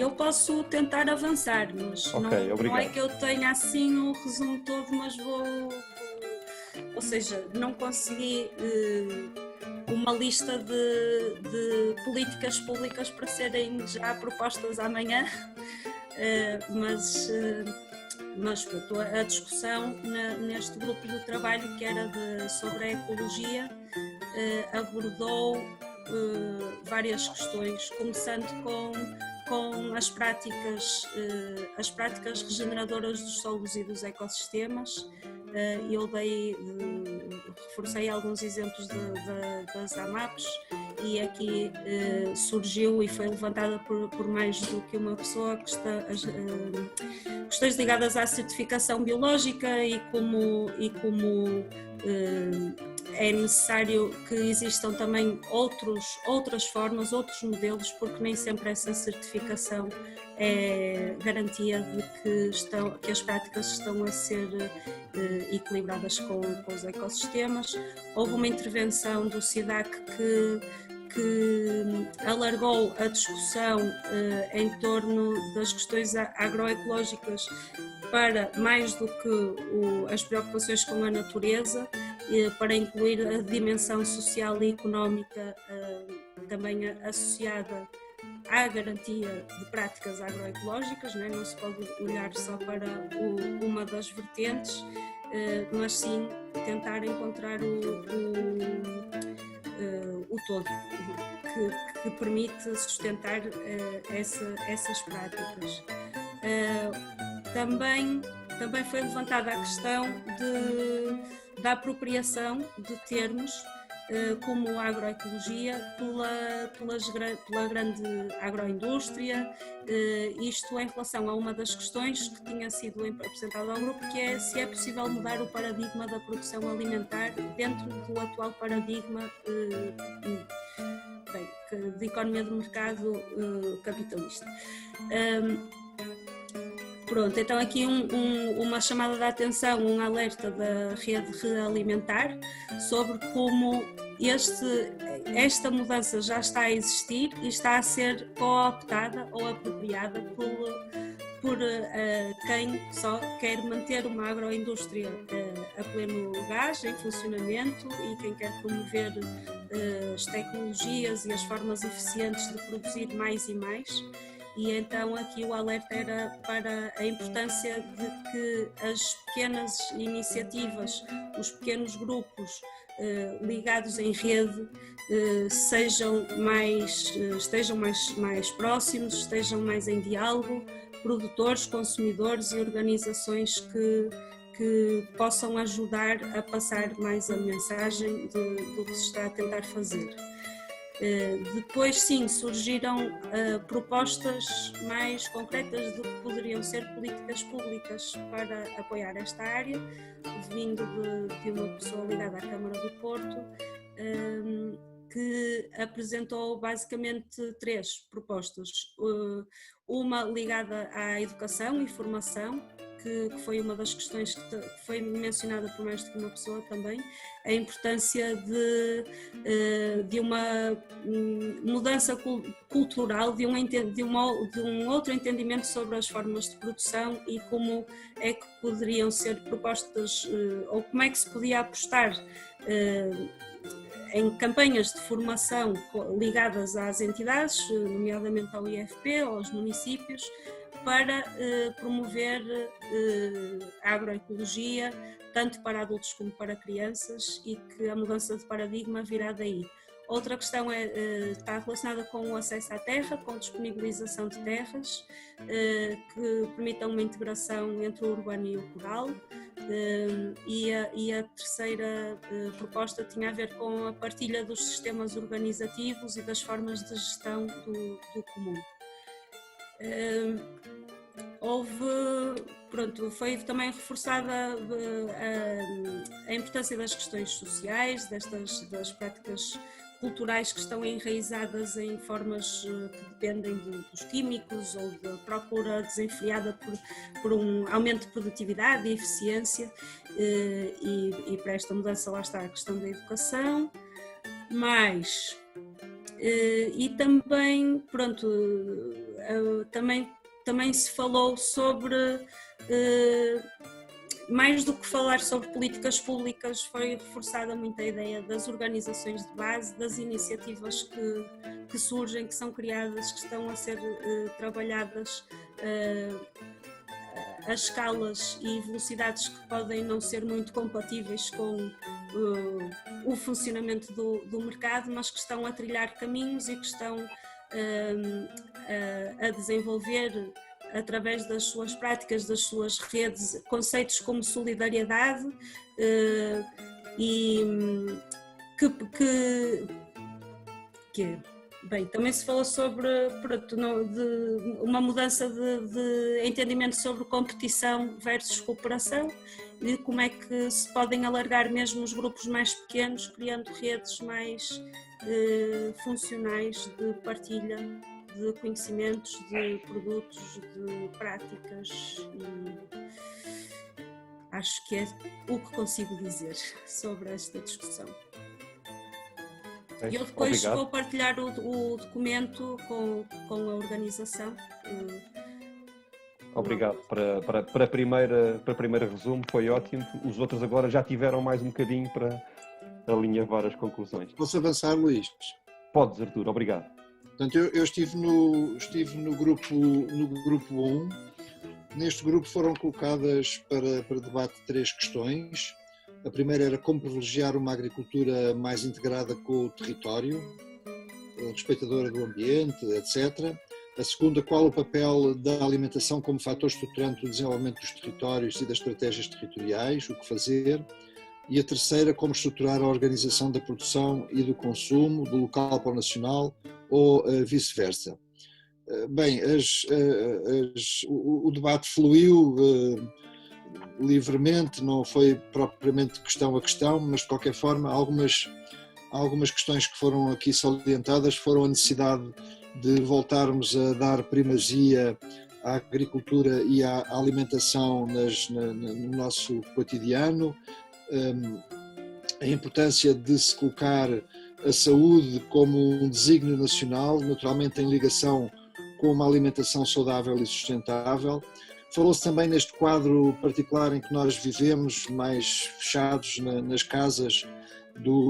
Eu posso tentar avançar, mas não é que eu tenha assim o resumo todo, mas ou seja, não consegui uma lista de políticas públicas para serem já propostas amanhã, mas pronto, a discussão neste grupo de trabalho que era sobre a ecologia abordou várias questões, começando com as práticas regeneradoras dos solos e dos ecossistemas. Eu reforcei alguns exemplos das AMAPs e aqui surgiu e foi levantada por mais do que uma pessoa questões ligadas à certificação biológica e como é necessário que existam também outras formas, outros modelos, porque nem sempre essa certificação é garantia de que as práticas estão a ser equilibradas com os ecossistemas. Houve uma intervenção do SIDAC que alargou a discussão em torno das questões agroecológicas para mais do que as preocupações com a natureza, para incluir a dimensão social e económica também associada à garantia de práticas agroecológicas, não se pode olhar só para uma das vertentes, mas sim tentar encontrar o todo que permite sustentar essas práticas. Também foi levantada a questão da apropriação de termos como agroecologia pela grande agroindústria, isto em relação a uma das questões que tinha sido apresentada ao grupo, que é se é possível mudar o paradigma da produção alimentar dentro do atual paradigma de economia de mercado capitalista. Pronto, então aqui uma chamada de atenção, um alerta da rede Realimentar sobre como esta mudança já está a existir e está a ser cooptada ou apropriada por quem só quer manter uma agroindústria a pleno gás, em funcionamento, e quem quer promover as tecnologias e as formas eficientes de produzir mais e mais. E então aqui o alerta era para a importância de que as pequenas iniciativas, os pequenos grupos ligados em rede estejam mais próximos, estejam mais em diálogo, produtores, consumidores e organizações que possam ajudar a passar mais a mensagem do que se está a tentar fazer. Depois sim, surgiram propostas mais concretas do que poderiam ser políticas públicas para apoiar esta área, vindo de uma pessoa ligada à Câmara do Porto, que apresentou basicamente 3 propostas. Uma ligada à educação e formação, que foi uma das questões que foi mencionada por mais do que uma pessoa também, a importância de uma mudança cultural, de um outro entendimento sobre as formas de produção e como é que poderiam ser propostas, ou como é que se podia apostar em campanhas de formação ligadas às entidades, nomeadamente ao IFP ou aos municípios, para promover a agroecologia, tanto para adultos como para crianças, e que a mudança de paradigma virá daí. Outra questão está relacionada com o acesso à terra, com a disponibilização de terras que permitam uma integração entre o urbano e o rural. E a terceira proposta tinha a ver com a partilha dos sistemas organizativos e das formas de gestão do comum. Foi também reforçada a importância das questões sociais, das práticas culturais que estão enraizadas em formas que dependem dos químicos ou da procura desenfreada por um aumento de produtividade e eficiência, e para esta mudança lá está a questão da educação, mas E também, pronto, também se falou sobre, mais do que falar sobre políticas públicas, foi reforçada muito a ideia das organizações de base, das iniciativas que surgem, que são criadas, que estão a ser trabalhadas a escalas e velocidades que podem não ser muito compatíveis com o funcionamento do mercado, mas que estão a trilhar caminhos e que estão a desenvolver, através das suas práticas, das suas redes, conceitos como solidariedade e bem, também se falou sobre uma mudança de entendimento sobre competição versus cooperação e como é que se podem alargar mesmo os grupos mais pequenos, criando redes mais funcionais de partilha de conhecimentos, de produtos, de práticas, e acho que é o que consigo dizer sobre esta discussão. Eu depois vou partilhar o documento com a organização. Obrigado. Para primeiro resumo foi ótimo. Os outros agora já tiveram mais um bocadinho para alinhavar as conclusões. Posso avançar, Luís? Podes, Artur. Obrigado. Portanto, eu estive no grupo 1. Neste grupo foram colocadas para debate 3 questões. A primeira era como privilegiar uma agricultura mais integrada com o território, respeitadora do ambiente, etc. A segunda, qual o papel da alimentação como fator estruturante do desenvolvimento dos territórios e das estratégias territoriais, o que fazer. E a terceira, como estruturar a organização da produção e do consumo, do local para o nacional ou vice-versa. Bem, o debate fluiu livremente, não foi propriamente questão a questão, mas de qualquer forma algumas questões que foram aqui salientadas foram a necessidade de voltarmos a dar primazia à agricultura e à alimentação no nosso cotidiano, a importância de se colocar a saúde como um desígnio nacional, naturalmente em ligação com uma alimentação saudável e sustentável. Falou-se também neste quadro particular em que nós vivemos, mais fechados nas casas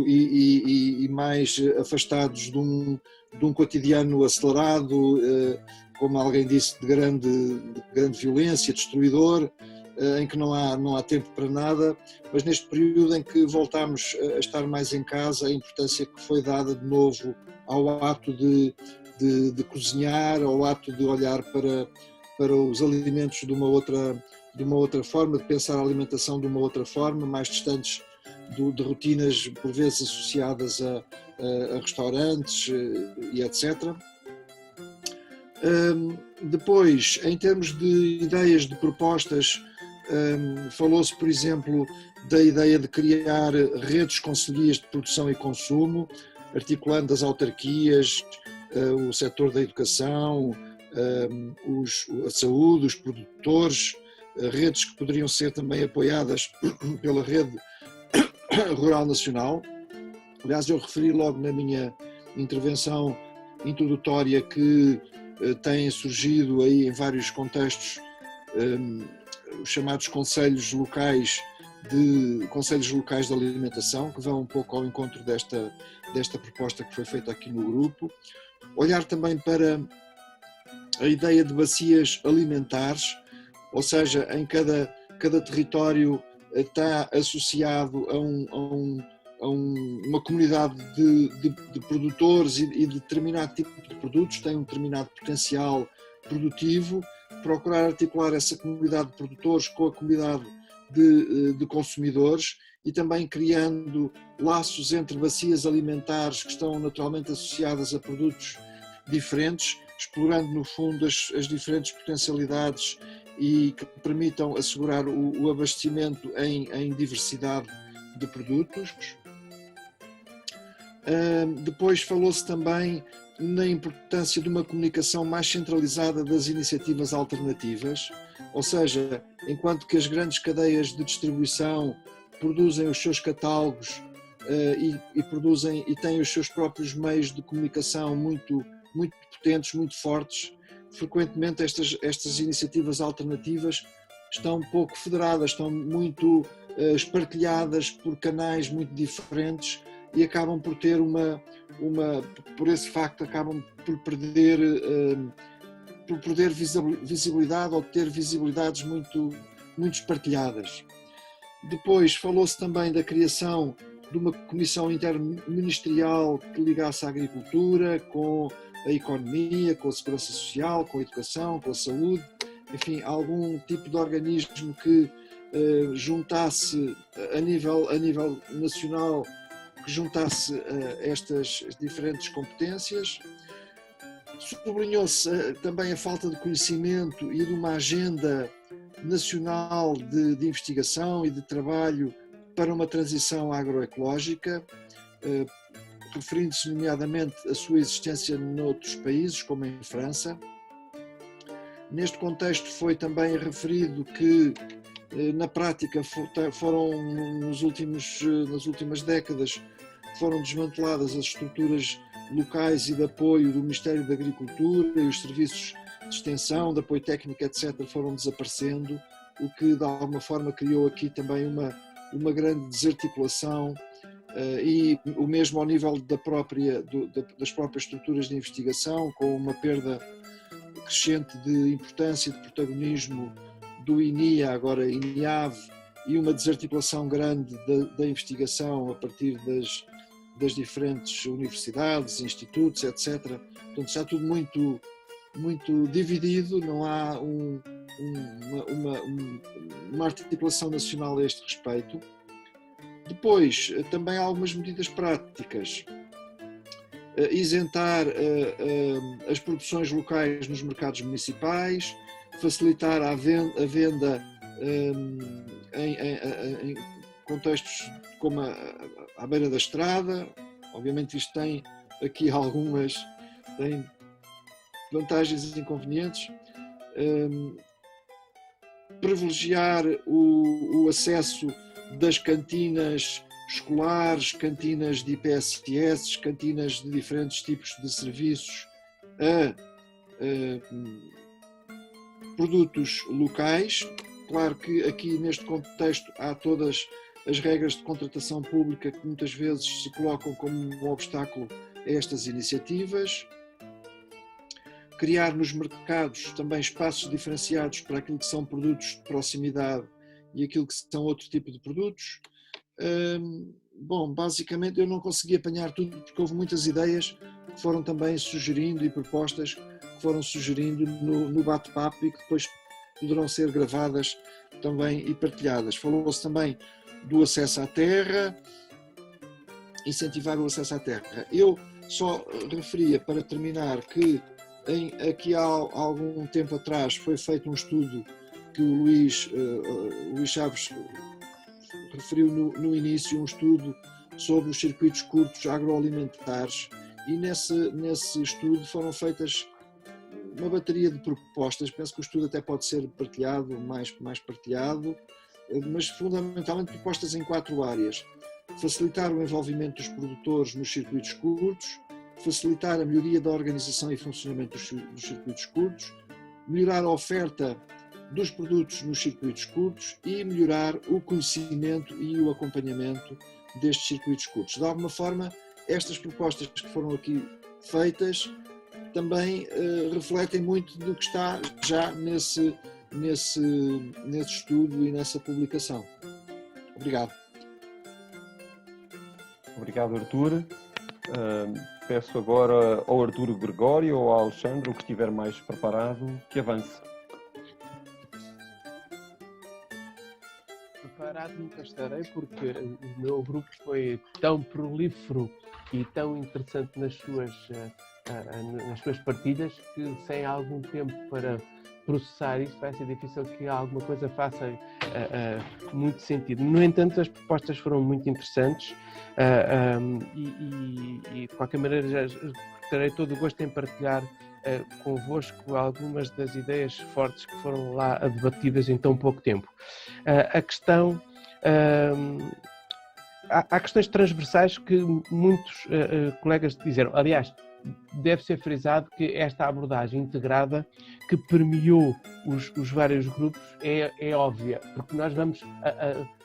e mais afastados de um cotidiano acelerado, como alguém disse, de grande violência, destruidor, em que não há tempo para nada, mas neste período em que voltamos a estar mais em casa, a importância que foi dada de novo ao ato de cozinhar, ao ato de olhar para os alimentos de uma outra forma, de pensar a alimentação de uma outra forma, mais distantes de rotinas por vezes associadas a restaurantes e etc. Depois, em termos de ideias, de propostas, falou-se, por exemplo, da ideia de criar redes concelhias de produção e consumo, articulando as autarquias, o setor da educação, a saúde, os produtores, redes que poderiam ser também apoiadas pela Rede Rural Nacional. Aliás, eu referi logo na minha intervenção introdutória que têm surgido aí em vários contextos os chamados conselhos locais de alimentação, que vão um pouco ao encontro desta proposta que foi feita aqui no grupo. Olhar também para a ideia de bacias alimentares, ou seja, em cada território está associado a uma comunidade de produtores e de determinado tipo de produtos, tem um determinado potencial produtivo, procurar articular essa comunidade de produtores com a comunidade de consumidores e também criando laços entre bacias alimentares que estão naturalmente associadas a produtos diferentes, explorando no fundo as diferentes potencialidades e que permitam assegurar o abastecimento em diversidade de produtos. Depois falou-se também na importância de uma comunicação mais centralizada das iniciativas alternativas, ou seja, enquanto que as grandes cadeias de distribuição produzem os seus catálogos e produzem e têm os seus próprios meios de comunicação muito potentes, muito fortes. Frequentemente estas iniciativas alternativas estão pouco federadas, estão muito espartilhadas por canais muito diferentes e acabam por ter por esse facto, acabam por perder visibilidade ou ter visibilidades muito espartilhadas. Depois falou-se também da criação de uma comissão interministerial que ligasse à agricultura, com a economia, com a segurança social, com a educação, com a saúde, enfim, algum tipo de organismo que juntasse a nível nacional, que juntasse estas diferentes competências. Sublinhou-se também a falta de conhecimento e de uma agenda nacional de investigação e de trabalho para uma transição agroecológica, referindo-se nomeadamente à sua existência noutros países, como em França. Neste contexto foi também referido que, na prática, nas últimas décadas, foram desmanteladas as estruturas locais e de apoio do Ministério da Agricultura e os serviços de extensão, de apoio técnico, etc., foram desaparecendo, o que de alguma forma criou aqui também uma grande desarticulação e o mesmo ao nível das próprias estruturas de investigação, com uma perda crescente de importância e de protagonismo do INIA, agora INIAV, e uma desarticulação grande da investigação a partir das diferentes universidades, institutos, etc. Portanto, está tudo muito dividido, não há uma articulação nacional a este respeito. Depois, também há algumas medidas práticas. Isentar as produções locais nos mercados municipais, facilitar a venda em contextos como à beira da estrada. Obviamente isto tem aqui tem vantagens e inconvenientes. Privilegiar o acesso das cantinas escolares, cantinas de IPSS, cantinas de diferentes tipos de serviços a produtos locais. Claro que aqui neste contexto há todas as regras de contratação pública que muitas vezes se colocam como um obstáculo a estas iniciativas. Criar nos mercados também espaços diferenciados para aquilo que são produtos de proximidade e aquilo que são outro tipo de produtos. Bom, basicamente eu não consegui apanhar tudo porque houve muitas ideias que foram também sugerindo e propostas que foram sugerindo no bate-papo e que depois poderão ser gravadas também e partilhadas. Falou-se também do acesso à terra, incentivar o acesso à terra. Eu só referia, para terminar, que aqui há algum tempo atrás foi feito um estudo que o Luís Chaves referiu no início, um estudo sobre os circuitos curtos agroalimentares, e nesse estudo foram feitas uma bateria de propostas. Penso que o estudo até pode ser partilhado, mais partilhado, mas fundamentalmente propostas em 4 áreas: facilitar o envolvimento dos produtores nos circuitos curtos, facilitar a melhoria da organização e funcionamento dos circuitos curtos, melhorar a oferta dos produtos nos circuitos curtos e melhorar o conhecimento e o acompanhamento destes circuitos curtos. De alguma forma, estas propostas que foram aqui feitas também refletem muito do que está já nesse estudo e nessa publicação. Obrigado. Obrigado, Artur. Peço agora ao Artur Gregório ou ao Alexandre, o que estiver mais preparado, que avance. Preparado nunca estarei, porque o meu grupo foi tão prolífero e tão interessante nas suas partilhas que, sem algum tempo para processar isto, vai ser difícil que alguma coisa faça muito sentido. No entanto, as propostas foram muito interessantes e de qualquer maneira já terei todo o gosto em partilhar convosco algumas das ideias fortes que foram lá debatidas em tão pouco tempo. A questão há questões transversais que muitos colegas disseram. Aliás, deve ser frisado que esta abordagem integrada que permeou os vários grupos é óbvia, porque nós vamos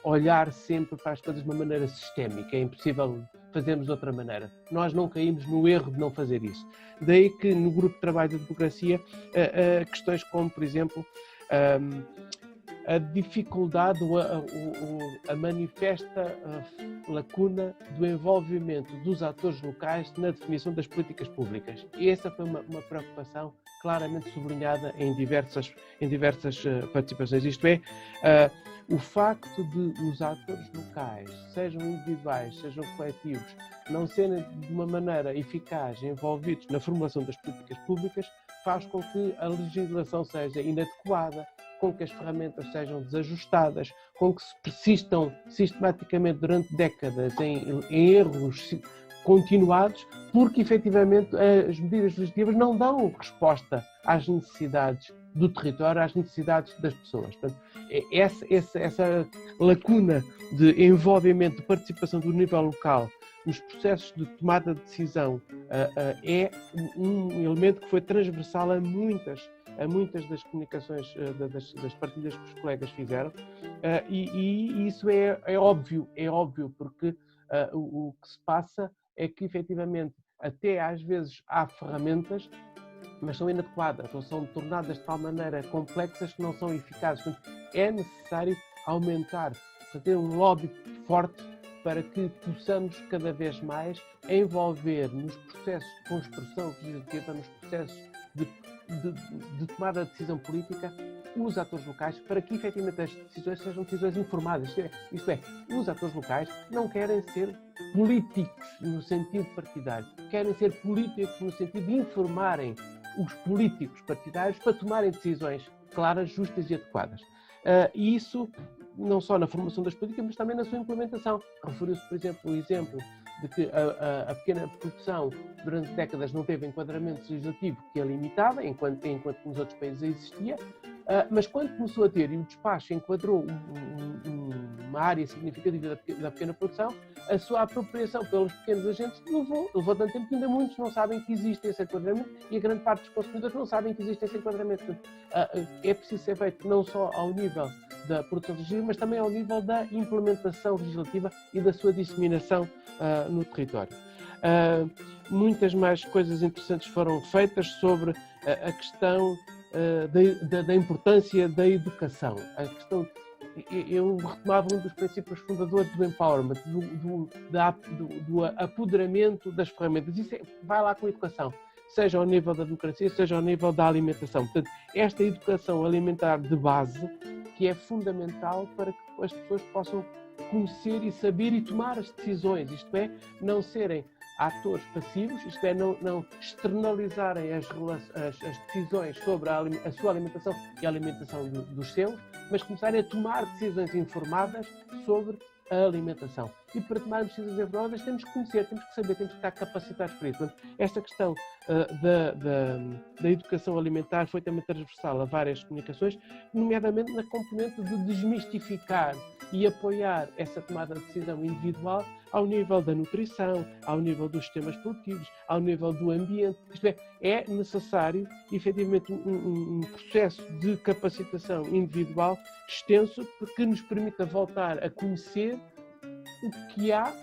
olhar sempre para as coisas de uma maneira sistémica, é impossível fazermos de outra maneira. Nós não caímos no erro de não fazer isso. Daí que no grupo de trabalho da democracia, questões como, por exemplo, a dificuldade ou a manifesta lacuna do envolvimento dos atores locais na definição das políticas públicas. E essa foi uma preocupação claramente sublinhada em diversas participações. Isto é, o facto de os atores locais, sejam individuais, sejam coletivos, não serem de uma maneira eficaz envolvidos na formulação das políticas públicas, faz com que a legislação seja inadequada, com que as ferramentas sejam desajustadas, com que se persistam sistematicamente durante décadas em erros continuados, porque efetivamente as medidas legislativas não dão resposta às necessidades do território, às necessidades das pessoas. Portanto, essa lacuna de envolvimento, de participação do nível local nos processos de tomada de decisão é um elemento que foi transversal a muitas das comunicações das partilhas que os colegas fizeram, e isso é óbvio, porque o que se passa é que efetivamente até às vezes há ferramentas, mas são inadequadas ou são tornadas de tal maneira complexas que não são eficazes. Portanto, é necessário aumentar, ter um lobby forte para que possamos cada vez mais envolver nos processos de construção legislativa, nos processos de tomada de decisão política, os atores locais, para que efetivamente as decisões sejam decisões informadas. Isto é, os atores locais não querem ser políticos no sentido partidário, querem ser políticos no sentido de informarem os políticos partidários para tomarem decisões claras, justas e adequadas. E isso não só na formação das políticas, mas também na sua implementação. Referiu-se, por exemplo, o exemplo de que a pequena produção durante décadas não teve enquadramento legislativo que a limitava, enquanto nos outros países existia, mas quando começou a ter, e o despacho enquadrou uma área significativa da pequena produção, a sua apropriação pelos pequenos agentes levou tanto tempo que ainda muitos não sabem que existe esse enquadramento e a grande parte dos consumidores não sabem que existe esse enquadramento. É preciso ser feito não só ao nível da produção legislativa, mas também ao nível da implementação legislativa e da sua disseminação no território. Muitas mais coisas interessantes foram feitas sobre a questão da importância da educação. Eu retomava um dos princípios fundadores do empowerment, do apoderamento das ferramentas. Isso vai lá com a educação, seja ao nível da democracia, seja ao nível da alimentação. Portanto, esta educação alimentar de base, que é fundamental para que as pessoas possam conhecer e saber e tomar as decisões, isto é, não serem atores passivos, isto é, não externalizarem as decisões sobre a sua alimentação e a alimentação dos seus, mas começarem a tomar decisões informadas sobre a alimentação. E para tomarmos decisões informadas temos que conhecer, temos que saber, temos que estar capacitados para isso. Portanto, esta questão da educação alimentar foi também transversal a várias comunicações, nomeadamente na componente de desmistificar e apoiar essa tomada de decisão individual ao nível da nutrição, ao nível dos sistemas produtivos, ao nível do ambiente. Isto é necessário, efetivamente, um processo de capacitação individual extenso que nos permita voltar a conhecer o que há,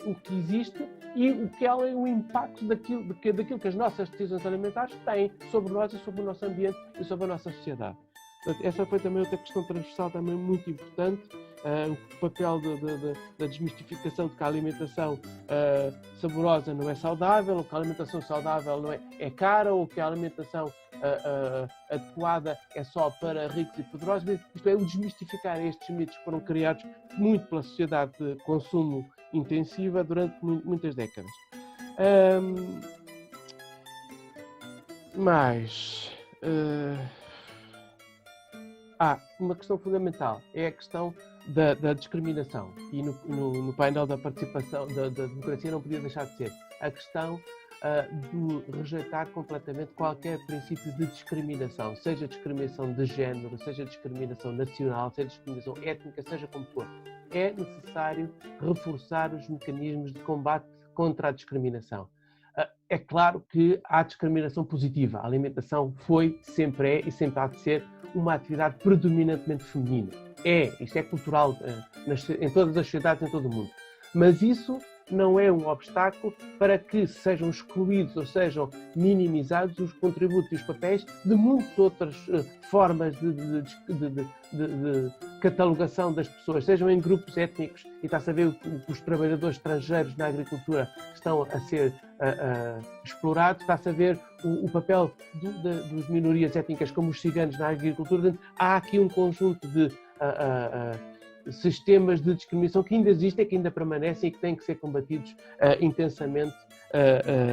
o que existe e o que é o impacto daquilo que as nossas decisões alimentares têm sobre nós e sobre o nosso ambiente e sobre a nossa sociedade. Portanto, essa foi também outra questão transversal também muito importante, o papel da desmistificação de que a alimentação saborosa não é saudável, ou que a alimentação saudável não é cara, ou que a alimentação adequada é só para ricos e poderosos. Isto é, o desmistificar estes mitos que foram criados muito pela sociedade de consumo intensiva durante muitas décadas. Uma questão fundamental é a questão da discriminação, e no painel da participação da democracia não podia deixar de ser a questão de rejeitar completamente qualquer princípio de discriminação, seja discriminação de género, seja discriminação nacional, seja discriminação étnica, seja como for. é necessário reforçar os mecanismos de combate contra a discriminação. É claro que há discriminação positiva. A alimentação foi, sempre é e sempre há de ser uma atividade predominantemente feminina. Isto é cultural em todas as sociedades, em todo o mundo. Mas isso não é um obstáculo para que sejam excluídos ou sejam minimizados os contributos e os papéis de muitas outras formas de catalogação das pessoas, sejam em grupos étnicos, e está a saber que os trabalhadores estrangeiros na agricultura estão a ser explorados, está a saber o papel das minorias étnicas como os ciganos na agricultura. Há aqui um conjunto de sistemas de discriminação que ainda existem, que ainda permanecem e que têm que ser combatidos intensamente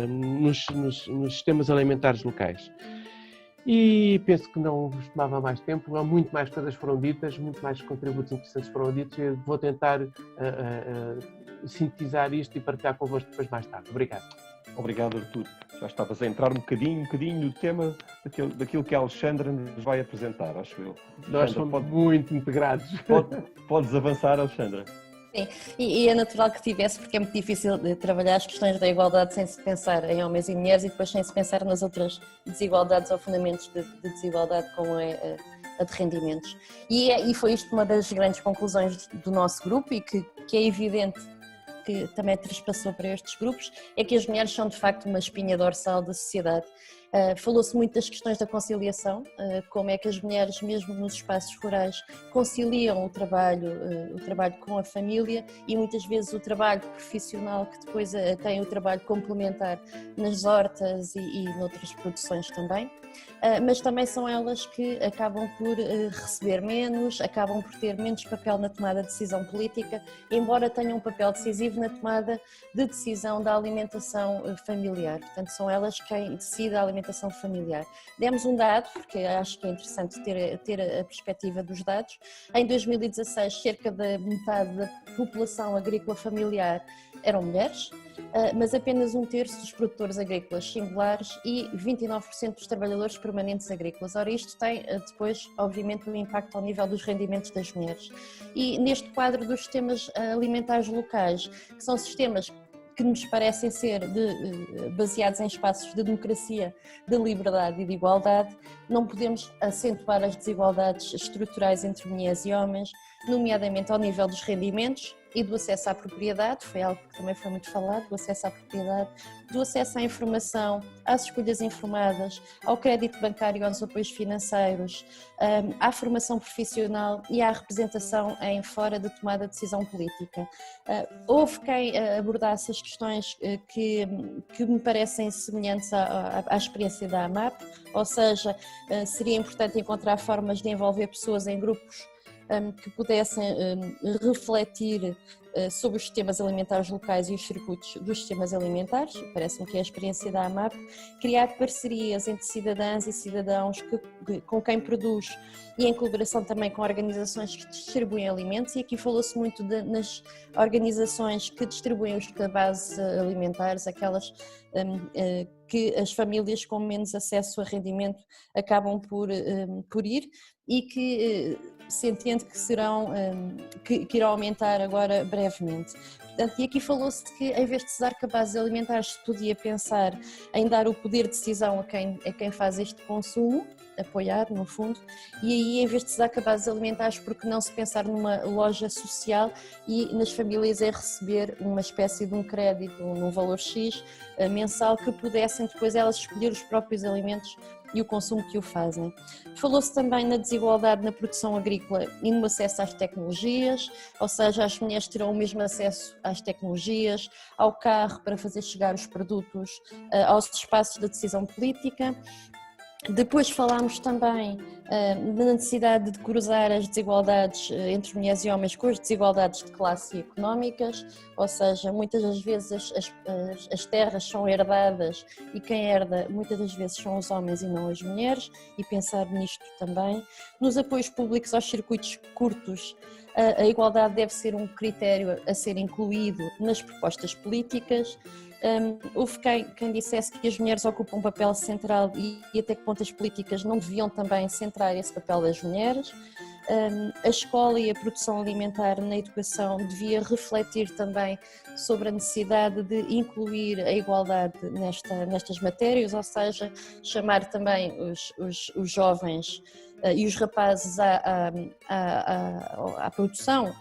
nos sistemas alimentares locais. E penso que não vos tomava mais tempo, muito mais coisas foram ditas, muito mais contributos interessantes foram ditos. Eu vou tentar sintetizar isto e partilhar convosco depois mais tarde. Obrigado. Obrigado, Artur. Já estavas a entrar um bocadinho no tema daquilo que a Alexandra nos vai apresentar, acho eu. Nós somos muito integrados. Podes avançar, Alexandra. Sim, e é natural que tivesse, porque é muito difícil de trabalhar as questões da igualdade sem se pensar em homens e mulheres e depois sem se pensar nas outras desigualdades ou fundamentos de desigualdade, como é a de rendimentos. E foi isto uma das grandes conclusões do nosso grupo e que é evidente que também trespassou para estes grupos, é que as mulheres são de facto uma espinha dorsal da sociedade. Falou-se muito das questões da conciliação, como é que as mulheres, mesmo nos espaços rurais, conciliam o trabalho com a família e muitas vezes o trabalho profissional, que depois tem o trabalho complementar nas hortas e noutras produções também. Mas também são elas que acabam por receber menos, acabam por ter menos papel na tomada de decisão política, embora tenham um papel decisivo na tomada de decisão da alimentação familiar. Portanto, são elas quem decidem a alimentação familiar. Demos um dado, porque acho que é interessante ter a perspectiva dos dados. Em 2016, cerca da metade da população agrícola familiar eram mulheres, mas apenas 1/3 dos produtores agrícolas singulares e 29% dos trabalhadores permanentes agrícolas. Ora, isto tem depois, obviamente, um impacto ao nível dos rendimentos das mulheres. E neste quadro dos sistemas alimentares locais, que são sistemas que nos parecem ser baseados em espaços de democracia, de liberdade e de igualdade, não podemos acentuar as desigualdades estruturais entre mulheres e homens, nomeadamente ao nível dos rendimentos e do acesso à propriedade, foi algo que também foi muito falado, do acesso à propriedade, do acesso à informação, às escolhas informadas, ao crédito bancário e aos apoios financeiros, à formação profissional e à representação em fora de tomada de decisão política. Houve quem abordasse as questões que me parecem semelhantes à experiência da AMAP, ou seja, seria importante encontrar formas de envolver pessoas em grupos que pudessem refletir sobre os sistemas alimentares locais e os circuitos dos sistemas alimentares, parece-me que é a experiência da AMAP, criar parcerias entre cidadãs e cidadãos com quem produz e em colaboração também com organizações que distribuem alimentos, e aqui falou-se muito nas organizações que distribuem os cabazes alimentares, aquelas que as famílias com menos acesso a rendimento acabam por ir e que se entende que irão aumentar agora brevemente. Portanto, e aqui falou-se que em vez de se dar cabazes alimentares se podia pensar em dar o poder de decisão a quem faz este consumo, apoiar no fundo, e aí em vez de se dar cabazes alimentares, porque não se pensar numa loja social e nas famílias receber uma espécie de um crédito, num valor X mensal, que pudessem depois elas escolher os próprios alimentos e o consumo que o fazem. Falou-se também na desigualdade na produção agrícola e no acesso às tecnologias, ou seja, as mulheres terão o mesmo acesso às tecnologias, ao carro para fazer chegar os produtos aos espaços de decisão política. Depois falámos também da necessidade de cruzar as desigualdades entre mulheres e homens com as desigualdades de classe e económicas, ou seja, muitas das vezes as terras são herdadas e quem herda muitas das vezes são os homens e não as mulheres, e pensar nisto também. Nos apoios públicos aos circuitos curtos, a igualdade deve ser um critério a ser incluído nas propostas políticas. Houve quem dissesse que as mulheres ocupam um papel central e até que ponto as políticas não deviam também centrar esse papel das mulheres. A escola e a produção alimentar na educação devia refletir também sobre a necessidade de incluir a igualdade nestas matérias, ou seja, chamar também os jovens e os rapazes à produção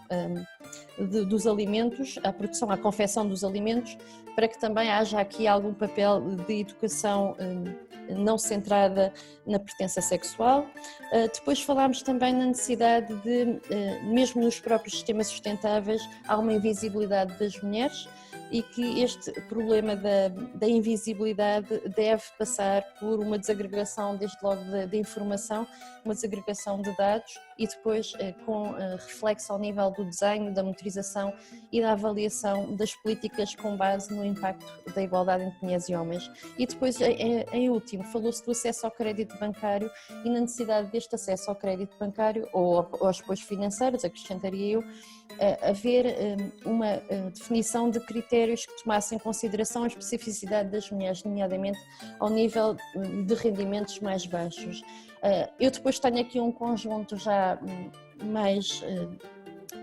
dos alimentos, à produção, à confecção dos alimentos, para que também haja aqui algum papel de educação não centrada na pertença sexual. Depois falámos também na necessidade de, mesmo nos próprios sistemas sustentáveis, há uma invisibilidade das mulheres e que este problema da invisibilidade deve passar por uma desagregação, desde logo, da informação, uma desagregação de dados e depois com reflexo ao nível do desenho, da monitorização e da avaliação das políticas com base no impacto da igualdade entre mulheres e homens. E depois, em último, falou-se do acesso ao crédito bancário e na necessidade deste acesso ao crédito bancário ou aos apoios financeiros, acrescentaria eu, haver uma definição de critérios que tomassem em consideração a especificidade das mulheres, nomeadamente ao nível de rendimentos mais baixos. Eu depois tenho aqui um conjunto já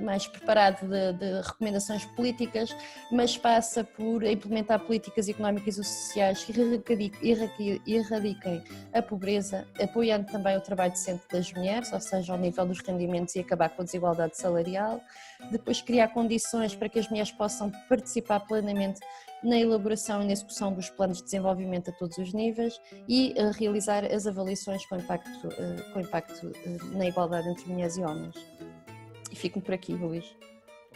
mais preparado de recomendações políticas, mas passa por implementar políticas económicas e sociais que erradiquem a pobreza, apoiando também o trabalho decente das mulheres, ou seja, ao nível dos rendimentos e acabar com a desigualdade salarial. Depois criar condições para que as mulheres possam participar plenamente na elaboração e na execução dos planos de desenvolvimento a todos os níveis e realizar as avaliações com impacto na igualdade entre mulheres e homens. E fico por aqui, Luís.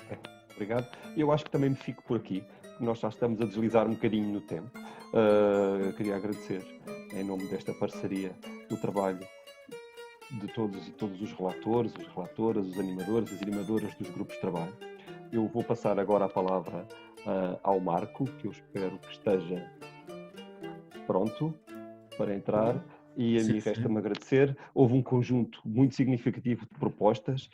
Okay, obrigado. Eu acho que também me fico por aqui, porque nós já estamos a deslizar um bocadinho no tempo. Queria agradecer, em nome desta parceria, o trabalho de todos os relatores, as relatoras, os animadores, as animadoras dos grupos de trabalho. Eu vou passar agora a palavra ao Marco, que eu espero que esteja pronto para entrar. E a mim resta-me agradecer. Houve um conjunto muito significativo de propostas.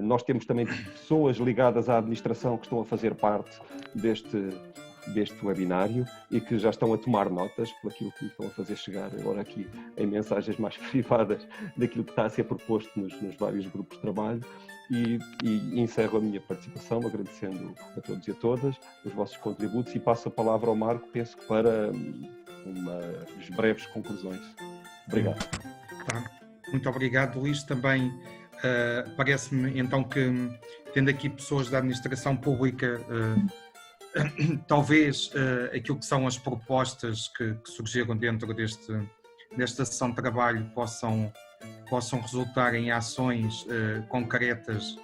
Nós temos também pessoas ligadas à administração que estão a fazer parte deste webinário e que já estão a tomar notas por aquilo que estão a fazer chegar agora aqui em mensagens mais privadas daquilo que está a ser proposto nos vários grupos de trabalho. E encerro a minha participação agradecendo a todos e a todas os vossos contributos e passo a palavra ao Marco, penso que para umas breves conclusões. Obrigado. Tá. Muito obrigado, Luís. Também parece-me então que, tendo aqui pessoas da administração pública, talvez aquilo que são as propostas que surgiram dentro desta sessão de trabalho possam resultar em ações concretas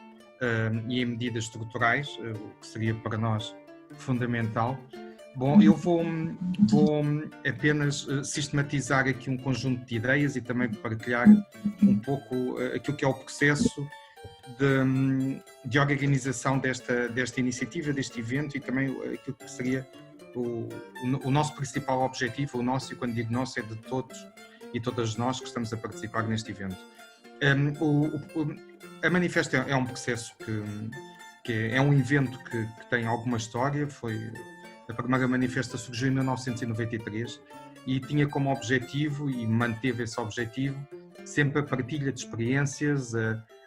e em medidas estruturais, o que seria para nós fundamental. Bom, eu vou apenas sistematizar aqui um conjunto de ideias e também partilhar um pouco aquilo que é o processo de organização desta iniciativa, deste evento e também aquilo que seria o nosso principal objetivo, o nosso, e quando digo nosso, é de todos e todas nós que estamos a participar neste evento. A Manifesta é um processo que é um evento que tem alguma história. A primeira Manifesta surgiu em 1993 e tinha como objetivo, e manteve esse objetivo, sempre a partilha de experiências,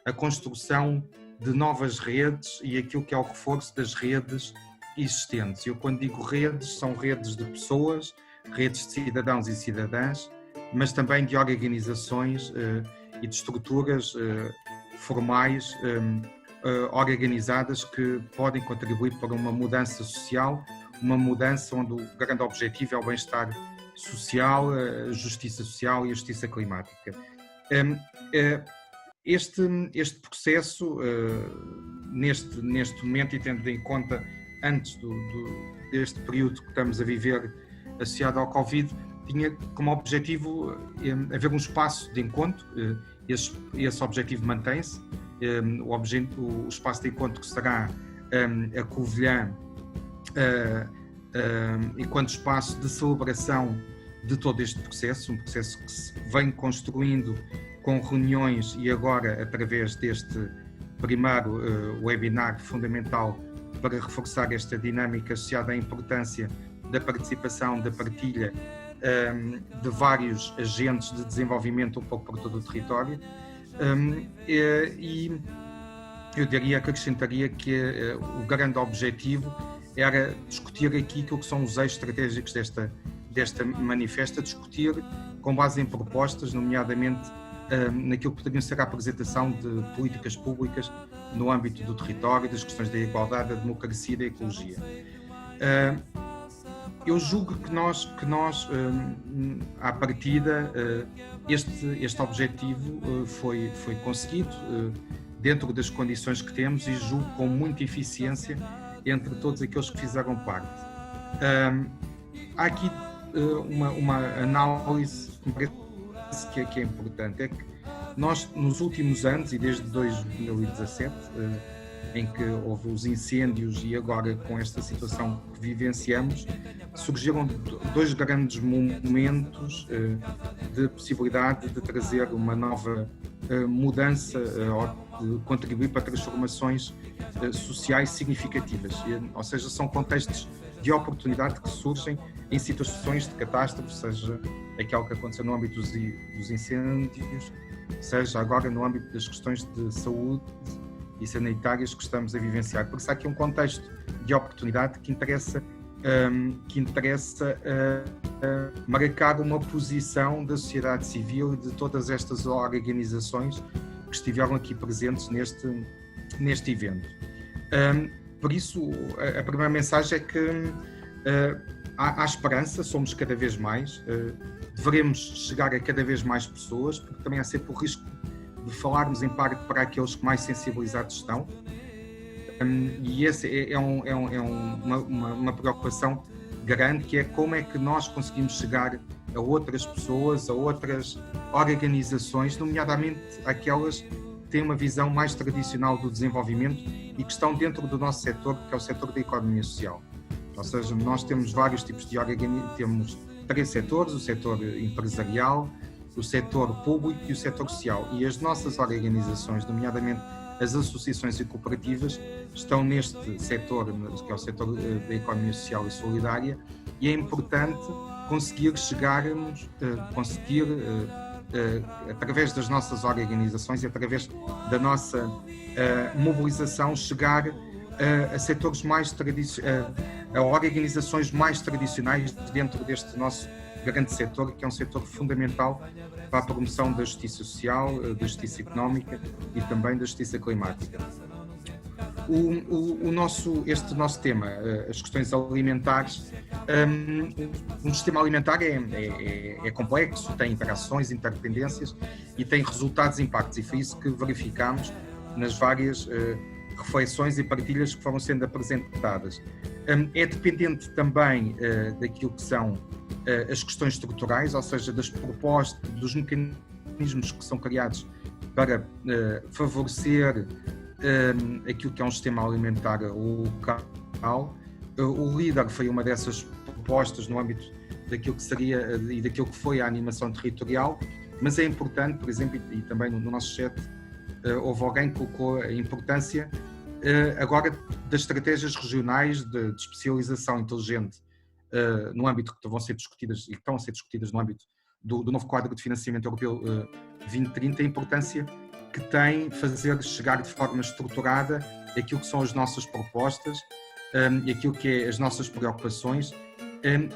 a construção de novas redes e aquilo que é o reforço das redes existentes. Eu, quando digo redes, são redes de pessoas, redes de cidadãos e cidadãs, mas também de organizações e de estruturas formais organizadas que podem contribuir para uma mudança social, uma mudança onde o grande objetivo é o bem-estar social, a justiça social e a justiça climática. Este processo, neste momento, e tendo em conta antes deste período que estamos a viver associado ao Covid, tinha como objetivo haver um espaço de encontro. Esse objetivo mantém-se. O espaço de encontro que será a Covilhã, enquanto espaço de celebração de todo este processo, um processo que se vem construindo com reuniões e agora através deste primeiro webinar fundamental para reforçar esta dinâmica associada à importância da participação, da partilha de vários agentes de desenvolvimento um pouco por todo o território. E eu diria que acrescentaria que o grande objetivo era discutir aqui aquilo que são os eixos estratégicos desta manifesta, discutir com base em propostas, nomeadamente naquilo que poderiam ser a apresentação de políticas públicas no âmbito do território, das questões da igualdade, da democracia e da ecologia. Eu julgo que nós à partida, este objetivo foi conseguido dentro das condições que temos e julgo com muita eficiência entre todos aqueles que fizeram parte. Há aqui uma análise que me parece que é importante, é que nós nos últimos anos, e desde 2017, em que houve os incêndios e agora com esta situação que vivenciamos, surgiram dois grandes momentos de possibilidade de trazer uma nova mudança, de contribuir para transformações sociais significativas, ou seja, são contextos de oportunidade que surgem em situações de catástrofe, seja aquela que aconteceu no âmbito dos incêndios, seja agora no âmbito das questões de saúde e sanitárias que estamos a vivenciar. Por isso há aqui um contexto de oportunidade que interessa marcar uma posição da sociedade civil e de todas estas organizações que estiveram aqui presentes neste evento. Por isso, a primeira mensagem é que há esperança, somos cada vez mais, devemos chegar a cada vez mais pessoas, porque também há sempre o risco de falarmos em parte para aqueles que mais sensibilizados estão, e esse é uma preocupação grande, que é como é que nós conseguimos chegar a outras pessoas, a outras organizações, nomeadamente aquelas que têm uma visão mais tradicional do desenvolvimento e que estão dentro do nosso setor, que é o setor da economia social. Ou seja, nós temos vários tipos de organizações, temos 3 setores: o setor empresarial, o setor público e o setor social. E as nossas organizações, nomeadamente as associações e cooperativas, estão neste setor, que é o setor da economia social e solidária, e é importante conseguir chegarmos, através das nossas organizações e através da nossa mobilização, chegar a setores mais tradicionais, a organizações mais tradicionais dentro deste nosso grande setor, que é um setor fundamental para a promoção da justiça social, da justiça económica e também da justiça climática. Este nosso tema, as questões alimentares, um sistema alimentar é complexo, tem interações, interdependências e tem resultados e impactos, e foi isso que verificámos nas várias reflexões e partilhas que foram sendo apresentadas. É dependente também daquilo que são as questões estruturais, ou seja, das propostas, dos mecanismos que são criados para favorecer aquilo que é um sistema alimentar local. O LEADER foi uma dessas propostas no âmbito daquilo que seria e daquilo que foi a animação territorial, mas é importante, por exemplo, e também no nosso chat houve alguém que colocou a importância agora das estratégias regionais de especialização inteligente no âmbito que vão ser discutidas e que estão a ser discutidas no âmbito do novo quadro de financiamento europeu 2030, a importância que tem fazer chegar de forma estruturada aquilo que são as nossas propostas e aquilo que é as nossas preocupações,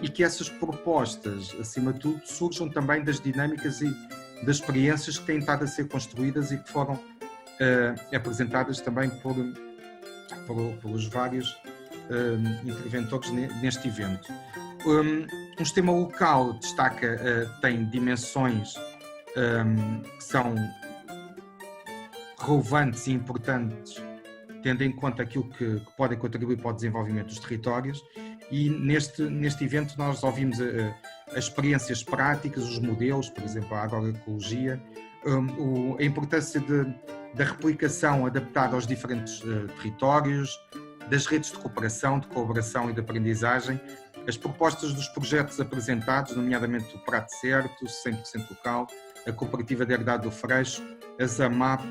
e que essas propostas, acima de tudo, surjam também das dinâmicas e das experiências que têm estado a ser construídas e que foram apresentadas também pelos vários interventores neste evento. Um sistema local tem dimensões que são relevantes e importantes, tendo em conta aquilo que podem contribuir para o desenvolvimento dos territórios, e neste evento nós ouvimos as experiências práticas, os modelos, por exemplo, a agroecologia, a importância da replicação adaptada aos diferentes territórios, das redes de cooperação, de colaboração e de aprendizagem, as propostas dos projetos apresentados, nomeadamente o Prato Certo, 100% local, a Cooperativa de Herdade do Freixo, a ZAMAP,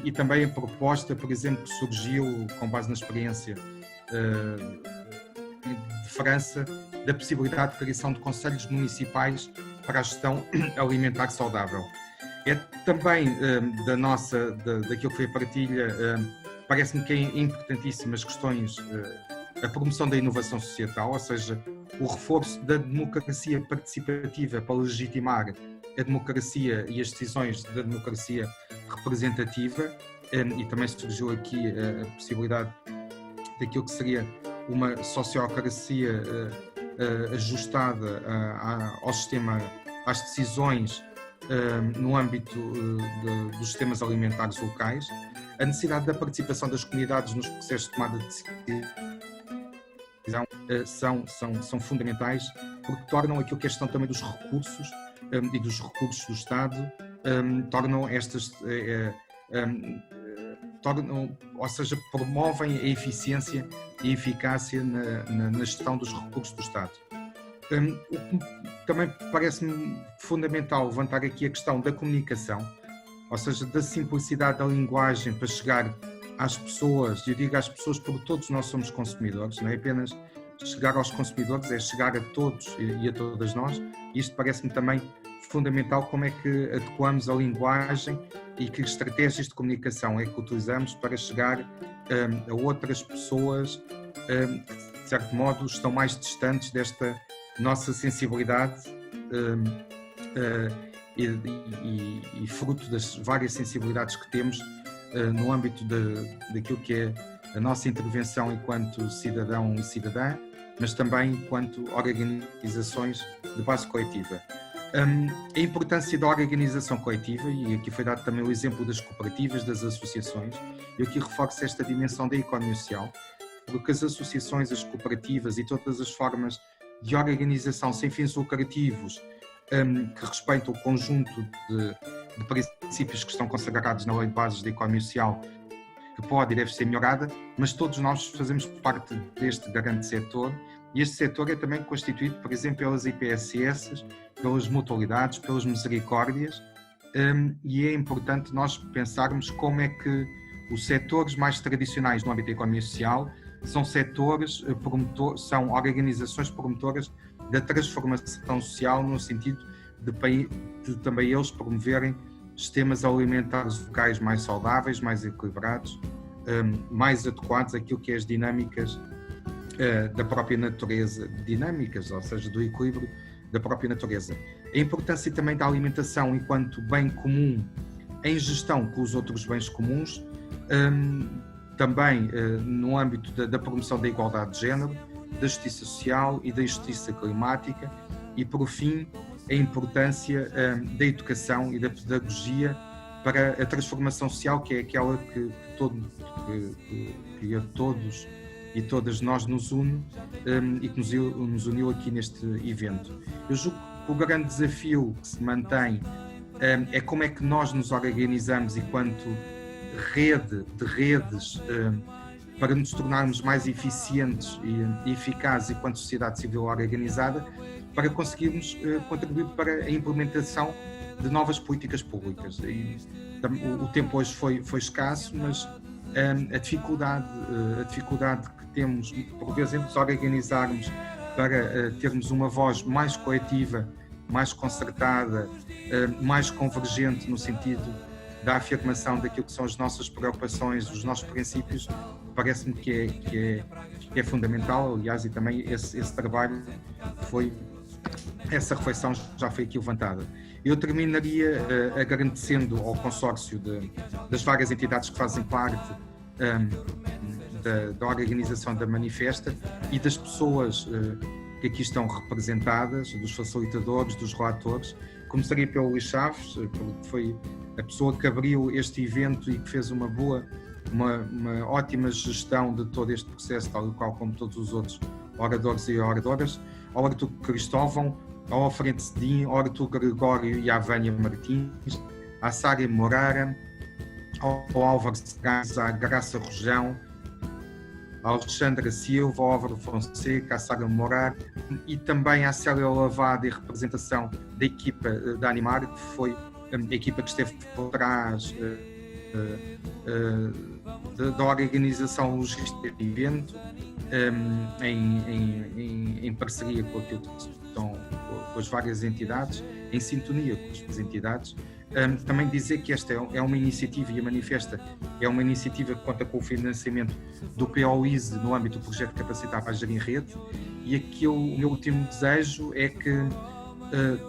e também a proposta, por exemplo, que surgiu com base na experiência de França, da possibilidade de criação de conselhos municipais para a gestão alimentar saudável. É também daquilo que foi a partilha, parece-me que é importantíssimo as questões, a promoção da inovação societal, ou seja, o reforço da democracia participativa para legitimar a democracia e as decisões da democracia representativa, e também surgiu aqui a possibilidade daquilo que seria uma sociocracia ajustada ao sistema, às decisões no âmbito dos sistemas alimentares locais, a necessidade da participação das comunidades nos processos de tomada de decisão são fundamentais, porque tornam aquilo que é a gestão também dos recursos e dos recursos do Estado, ou seja, promovem a eficiência e a eficácia na gestão dos recursos do Estado. Também parece-me fundamental levantar aqui a questão da comunicação, ou seja, da simplicidade da linguagem para chegar às pessoas. Eu digo às pessoas porque todos nós somos consumidores, não é apenas chegar aos consumidores, é chegar a todos e a todas nós. Isto parece-me também fundamental, como é que adequamos a linguagem e que estratégias de comunicação é que utilizamos para chegar a outras pessoas que, de certo modo, estão mais distantes desta nossa sensibilidade e fruto das várias sensibilidades que temos no âmbito daquilo que é a nossa intervenção enquanto cidadão e cidadã, mas também enquanto organizações de base coletiva. A importância da organização coletiva, e aqui foi dado também o exemplo das cooperativas, das associações, eu aqui reforço esta dimensão da economia social, porque as associações, as cooperativas e todas as formas de organização sem fins lucrativos que respeitam o conjunto de princípios que estão consagrados na Lei de Bases da Economia Social, que pode e deve ser melhorada, mas todos nós fazemos parte deste grande setor, e este setor é também constituído, por exemplo, pelas IPSS, pelas mutualidades, pelas misericórdias, e é importante nós pensarmos como é que os setores mais tradicionais no âmbito da economia social são setores, são organizações promotoras da transformação social, no sentido de também eles promoverem sistemas alimentares locais mais saudáveis, mais equilibrados, mais adequados àquilo que é as dinâmicas da própria natureza, dinâmicas, ou seja, do equilíbrio da própria natureza. A importância também da alimentação enquanto bem comum em gestão com os outros bens comuns, também no âmbito da promoção da igualdade de género, da justiça social e da justiça climática, e por fim a importância da educação e da pedagogia para a transformação social, que é aquela que a todos e todas nós nos une e que nos uniu aqui neste evento. Eu julgo que o grande desafio que se mantém é como é que nós nos organizamos enquanto rede de redes para nos tornarmos mais eficientes e eficazes enquanto sociedade civil organizada, para conseguirmos contribuir para a implementação de novas políticas públicas. E o tempo hoje foi escasso, mas a dificuldade que temos, por vezes, em nos organizarmos para termos uma voz mais coletiva, mais concertada, mais convergente no sentido da afirmação daquilo que são as nossas preocupações, os nossos princípios, parece-me que é fundamental. Aliás, e também esse trabalho essa reflexão já foi aqui levantada. Eu terminaria agradecendo ao consórcio das várias entidades que fazem parte da organização da Manifesta e das pessoas que aqui estão representadas, dos facilitadores, dos relatores. Começaria pelo Luís Chaves, que foi a pessoa que abriu este evento e que fez uma ótima gestão de todo este processo, tal e qual como todos os outros oradores e oradoras, ao Artur Cristóvão, ao Alfredo Cedim, ao Artur Gregório e à Vânia Martins, à Sária Moreira, ao Álvaro Segás, à Graça Rojão, à Alexandra Silva, ao Álvaro Fonseca, à Sara Morar e também à Célia Lavada e representação da equipa da Animar, que foi a equipa que esteve por trás da organização logística do evento, em parceria com as várias entidades, em sintonia com as entidades, Também dizer que esta é uma iniciativa, e a Manifesta é uma iniciativa que conta com o financiamento do POISE no âmbito do projeto Capacitar para Agir em Rede, e aqui o meu último desejo é que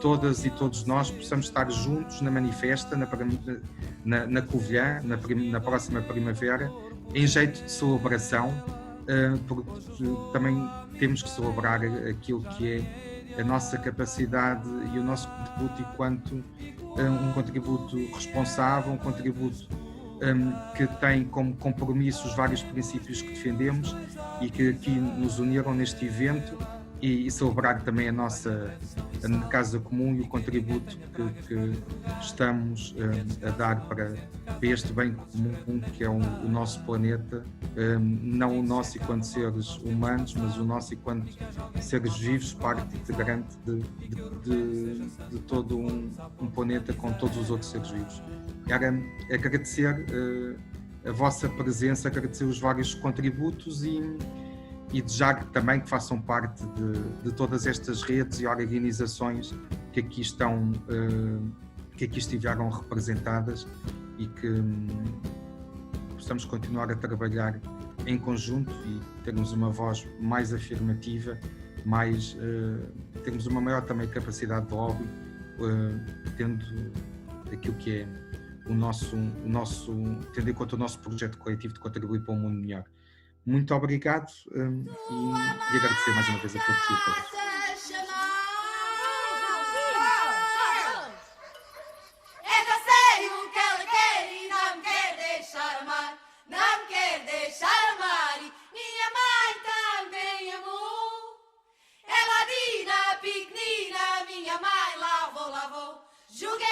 todas e todos nós possamos estar juntos na Manifesta, na Covilhã, na próxima primavera, em jeito de celebração, porque também temos que celebrar aquilo que é a nossa capacidade e o nosso contributo enquanto um contributo responsável, um contributo que tem como compromisso os vários princípios que defendemos e que aqui nos uniram neste evento, e celebrar também a nossa casa comum e o contributo que estamos a dar para este bem comum que é o nosso planeta, não o nosso enquanto seres humanos, mas o nosso enquanto seres vivos, parte integrante de todo um planeta com todos os outros seres vivos. Quero agradecer a vossa presença, agradecer os vários contributos e desejar também que façam parte de todas estas redes e organizações que aqui estão, que aqui estiveram representadas, e que possamos continuar a trabalhar em conjunto e termos uma voz mais afirmativa, termos uma maior também capacidade de lobby, tendo aquilo que é tendo em conta o nosso projeto coletivo de contribuir para um mundo melhor. Muito obrigado e agradecer mais uma vez a todos e a todas. Pequenina, minha mãe lavou. Joguei